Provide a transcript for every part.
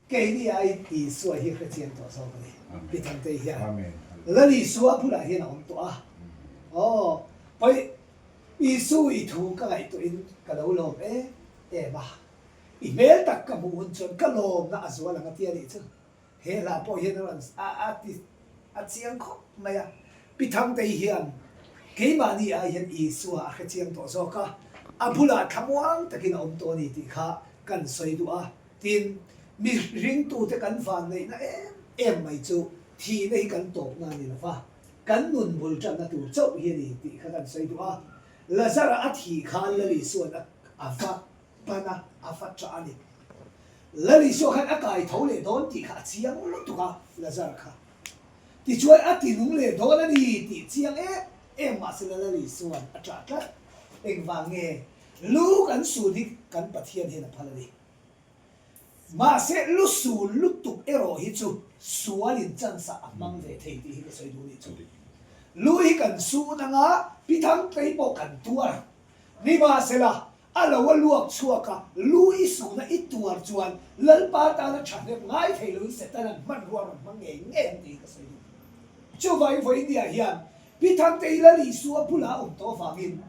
cái đi ai đi xua hi cái chuyện đó sao vậy bị thằng tây hiền là đi xua phụ lại hiền ông tổ bởi đi xua đi thu cái tụi cái đầu lồng mà email tak ka buun chon ka lom na azwa lang atia ni chu he la po hian ran a chiang kho maya pithang tei hian ke ma ni a hian I suwa a chiang to zo ka abula thamwang takin om to ni ti kha kan soi du a tin mi ring tu te kan van nei na em mai chu thi nei kan to na ni la fa kan nun bul chan na tu chau hian ni ti kha kan soi du a la zara a thi khan la li suan a fa pana afat ani lali so khan akai thole don ti kha chiang lu tu ka lazar kha ti chuai ati nung le don ani ti chiang ma se lali so an atra ka eng wange lu kan su di kan pathian he na phalani ma se lu su lu tu ero hi chu sualin chan sa amang ve thei ti hi soi du ni chu lu hi kan su na nga pithang tei po kan tuar ni ma se la ala waluak chuaka lui su na ituar chuan lalpa ta na chane ngai thei lui setanan man ruar man nge ti ka sei chu vai voi India hian pithang te la li su pula to fangin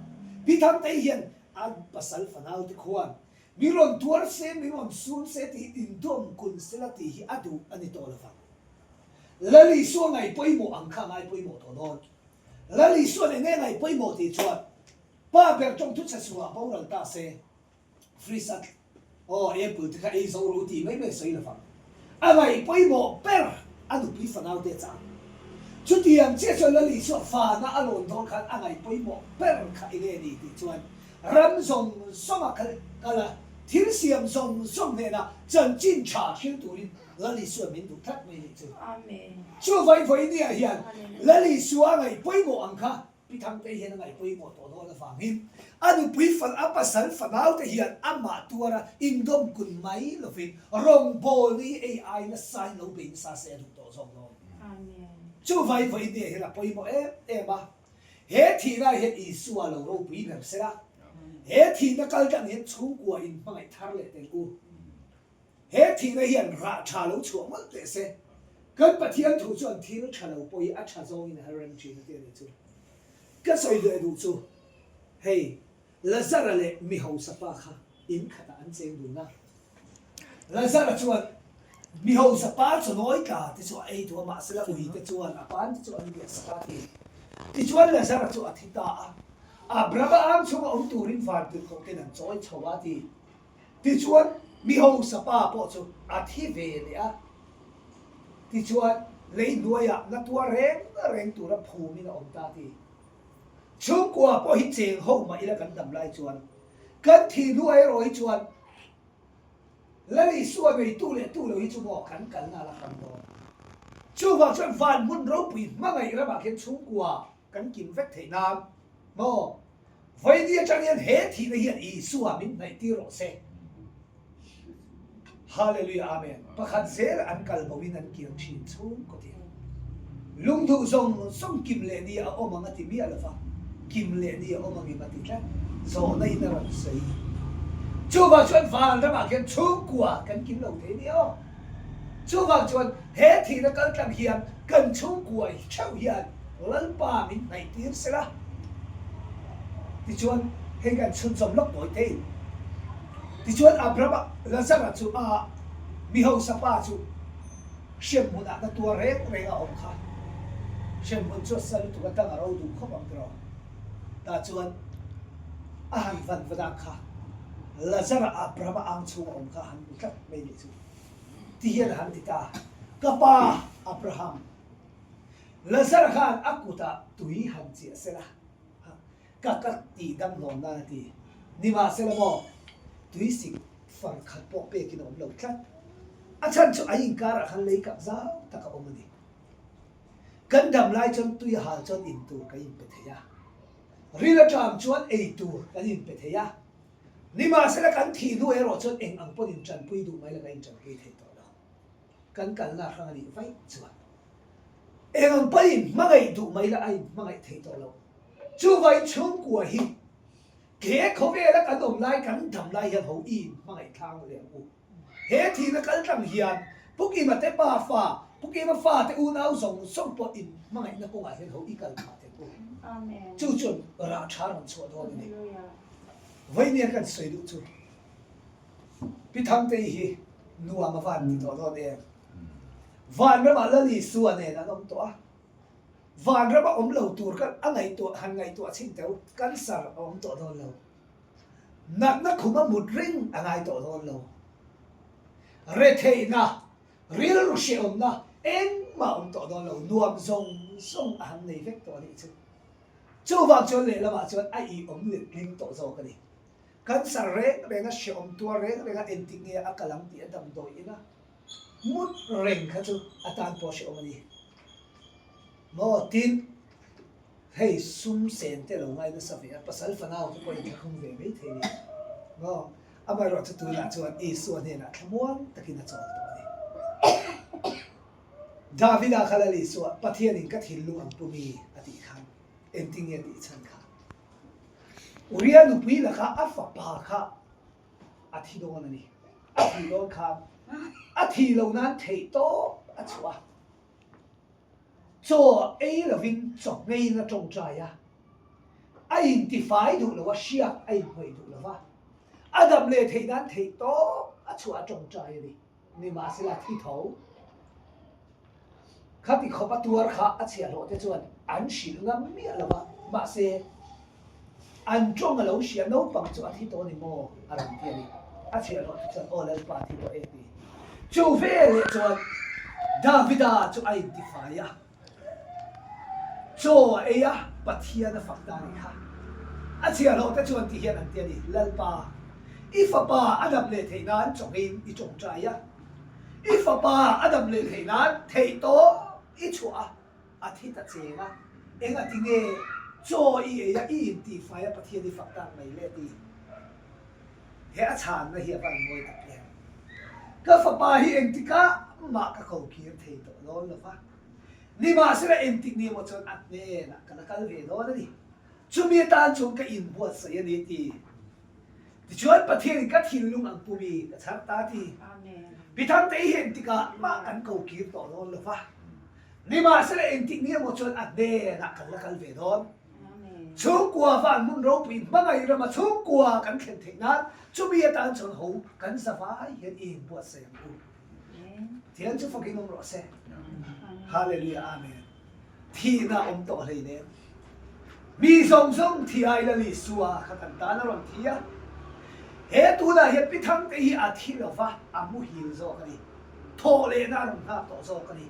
pithang te hian an pasal fanau ti khuan miron tuar se miron sun se ti indom kun selati hi adu ani to la fa la li su ngai poimo ang kha ngai poimo to don la li su ne ngai poimo ti chuan ba ber trong tu sa suwa bao ral ta se free sat apple ti kha ei zo ru ti mai sei la fa ai poi mo per anu pi fa nau te cha chu ti am che cho la li so fa na alon don khan ai poi mo per kha ile ni ti chuan ram song soma kala thil siam song ne na chan chin cha thil tu rin la li so min du thak mai ni chu amen chu vai voi ni a hian la li so ai poi mo ang kha pithang te hian ngai poi mo to no la fangin anu pui fan apa sal fanau te hian ama tuara indom kun mai lovin rong boli ai na sai no bin sa se du to song no amen chu vai voi ni hian poi mo ba he thi na he I suwa lo ro pui ber se la he thi na kal kan hian chu kwa in pangai thar le te ku he thi na hian ra tha lo chu ma te se kan pathian thu chuan thi no tha lo poi a tha zo in haran chi te ni chu cái soi được đủ chú, hey, Lazara lệ mi hậu sapa kha, in khata anh xem đủ na, Lazara chuan mi hậu sapa cho nói cả, thì cho ai thua mà sẽ là ui cái chuan, pan thì cho anh biết sapa thì chuan Lazara cho anh ta, Abraham cho ông turin phạt được không cáiนั้นchoi chawa thì chuan mi hậu sapa po cho athi về đấy thì chuan lấy đuôi na tua reng tu ra phù mi na ông ta thì chung qua po hi cheng ho ma ila kan dam lai chuan kan thi nu ai roi chuan lali suwa be tu lo hi chu mo kan na la kan do chu wa chuan van mun ro pi ma ngai ra ba khen chung qua kan kim vek thei nam mo vai dia chang yan he thi na hian I suwa min nai ti ro se hallelujah amen pakhat zer an kal bawin an kiam thin chung ko ti lung thu song kim le ni a omanga ti mi ala fa kim lệ đi ông mang cái gì gió này nó làm gì chú vào chuyện vàng đó mà cái chú của cần kiếm đồng thế đi không chú vào chuyện hết thì nó cần hiền cần chú của cháu hiền lớn ba mình này tiếng sẽ là thì chuyện hay cần xuân dòng lốc nổi tên thì chuyện Abraham là sao là chú mi hậu sapa chú xem một đã tua rét ông khai xem một chút sân tụi ta ở đâu tụi không bằng được ta chuan han van vada kha Lazara Abraham ang chu om kha han kat me ni chu ti hian han ti ta kapa Abraham Lazara khan akuta tui han chi sela ka ti dam lo na ti ni ma sela mo tui sik far khat po pe kin om lo khat a chan chu ai kara khan lei ka za ta ka om ni kan dam lai chon tui hal chon in tu ka in pe theya rila cham chuan ei tu kan in pe theya nima se la kan thi nu ero chon eng ang pon in chan pui du mai la kan chan ke the to da kan na khang ni vai chuan eng ang pai mangai du mai la ai mangai the to lo chu vai chung kwa hi ke kho ve la kan dom lai kan dham lai hian ho i mangai thang le u เฮทีนักการตั้งเฮียนพวกอีมาเตป้าฟ้าพวกอีมาฟ้าเตอูน่าส่งส่งปออินมาไงนักกงไอเห็นเขาอีกันมาเตกูจู่จนราชามันชัวร์ตัวนี้ไว้เนี่ยกันสวยดูจู่พิทังเตหีนัวมาฟันที่ตัวเองวันเรามาเล่นส่วนเนี่ยนะน้องตัววันเรามาเราตัวกันอะไรตัวหันไงตัวชิงเต้ากันสารอมตัวโดนเรานักขุมมุดริงอะไรตัวโดนเราเรเทนะรีลรุเชียมนะเอ็งมาตัวโดนเรานวมส่งหันในเฟกตัวนี้จู่จู่ว่าจนเลยละมาจนไอ้เล็กลิงตัวโซกันดิกันสารเร่งเชียมตัวเร่งเอ็นติเนียอักลังตีดำโดยนะมุดเร่งเขาจู่อาจารย์พอเชียมนี่มอตินให้ซุ่มเซนเตลงไงนะสักอย่างภาษาฝรั่งทุกคนจะคงเวไม่เท่นี่ก็อามาเราจะตัวละจวนส่วนเนี่ยนะขมวนตะกินจวนตัวนี้ดาวิดาคาราลิสวะปะเทียนินกัทิลุอังปุมีอดีขังเอ็นติงเอติชันค่ะอุริยานุปีละค่ะอัฟปาค่ะอาทิโดนนี่อาทิโดนค่ะอาทิโลนั้นเทโตอัจฉวะ做 A 了 win 做 A 那种在呀 identify 到了ว่าเชียไอ้ไม่ดูแล้วว่าอาดัมเลยที่นั้นที่โตอาชัวจงใจดินี่มาสิละที่เขาข้าที่เขาประตูข้าอาเชียโลเตจวนอันสิลงามีอะไรวะมาเสอันจงเราเชียโน้ปังจวนที่โตนี่โมอะไรเทียนี่อาเชียโลเตจวนโอเลปาที่โตเอดีจูเฟลจวนดาวิดาจู identify 呀做哎呀，把天的放大你看，而且老在做底下人家的老爸，一发爸阿达来提难做人一种债呀，一发爸阿达来提难提多一撮阿提得正啊，因为今年做一呀一地方呀把天的放大没来的，迄阿惨那些番没得变，个发爸迄人家马个口气提多咯了吧。นี่มาสิละเอ็นติกนี่หมดจนอัดเนี่ยนะกันละกันเวโน่นั่นนี่ชุมีตานชงก็อินบวชเสียนี่ตีที่ชวนประเทศก็ทิ้งลุงอังปูมีกับชักตาทีพิทังแต่เห็นติกะมากันเกากีต่อโน่นเลยฟ้านี่มาสิละเอ็นติกนี่หมดจนอัดเนี่ยนะกันละกันเวโน่ชุกกัวฟันมุนร้องปีนมาไงเรามาชุกกัวกันเข็นถึงนั้นชุมีตานชงหูกันสบายเห็นอินบวชเสียกูเทียนจะฟังกินนมรสเซ่ฮาเลลูยาอาเมนที่น่าอมโตเลยเนี่ยมีส่งที่ไอ้ละลิสัวขัดตานะรอนที่อะเหตุน่ะเหตุพิทังที่อาทิตย์ละฟ้าอามุฮิลโซกันนี่โทเลน่ารองท่าโตโซกันนี่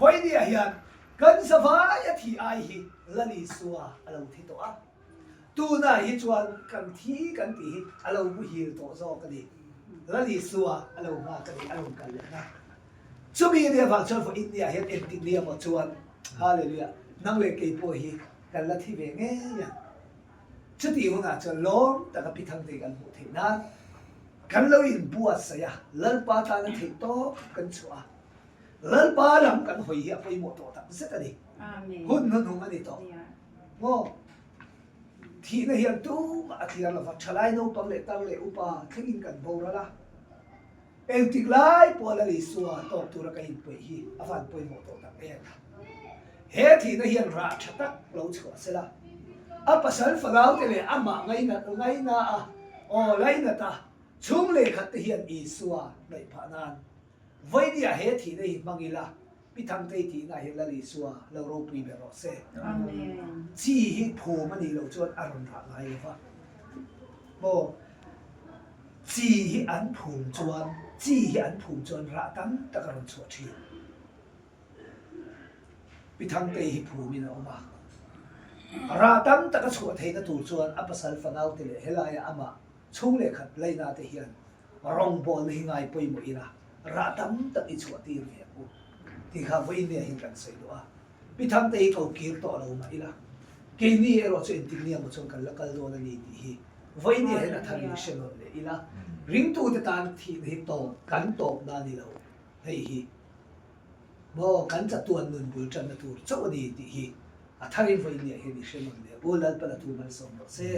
วันนี้เฮียนกันสบายที่ไอ้ละลิสัวเราที่ตัวตัวน่ะเหตุจวนกันที่กันที่เรามุฮิลโตโซกันนี่ละลิสัวเรามากันนี่เรากันเลยนะชุมีเดียฟังชนฝั่งอินเดียเห็นเอ็นติเดียหมดชวนฮาเลลูยานั่งเล็กไอ้พวกฮีกันละที่เวงเงี้ยชุดที่หัวหน้าจะล้มแต่ก็พิทังตีกันหมดทีนั้นกันเราอินบัวเสียเลิศป้าตานั้นที่โตกันชัวเลิศป้าลำกันหอยไปหมดตัวทั้งเสร็จเลยหุ่นหุ่นมันนี่โตโง่ที่นั่นเห็นตู้มาที่เราฟังชลายโน้ปังเล็กตั้งเล็กอุปาทิ้งกันโบราณละเอ็งติกไล่ปวดลิสัวตกตัวกันไปฮีอาฟันไปหมดตัวตั้งเองเฮทีนั่นเห็นราชตักเราชัวเสร็จละอาภาษาฝรั่งเตเลยอามาไงนะโอ้ไงนะตาชุ่มเลยขัดเห็นอีสัวในพานานวันนี้เฮทีนั่นมังอีละพิทังเตทีนั่นเห็นลิสัวเราโรปีเบรอเซ่จีฮิผูมันนี่เราจวนอารมณ์อะไรวะโบจีฮิอันผูจวนจีฮิอันผูจวนระตั้งตะการันชัวชีพิทังเตฮิผูมินะอมาระตั้งตะการชัวเทนะตูจวนอัปสัลฟันเอาเตเลเฮลายอามาชุ่งเลขัดไลนาเตเฮียนรองบอลหิงไงไปหมดอีนะระตั้งตะอิชัวตีเรียกูที่ข้าวินเนี่ยหิงกันเสียด้วยพิทังเตฮิเขาเกี่ยวต่อเรามาอีละเกนี่เอโรเซนติเนียมันชนกันละกันโดนนี่ดีฮีวันนี้เห็นทันยูเชนเลยอีละริงตูเตตานที่เห็นโตกันโตนานี่เราเฮ้ยบ่กันจะตัวนึงบุญจันทร์ตัวเจ้าดีดีฮีอาทารินวันนี้เห็นดิเชนเลยบุญลันปะละตัวมันส่งเราเซ่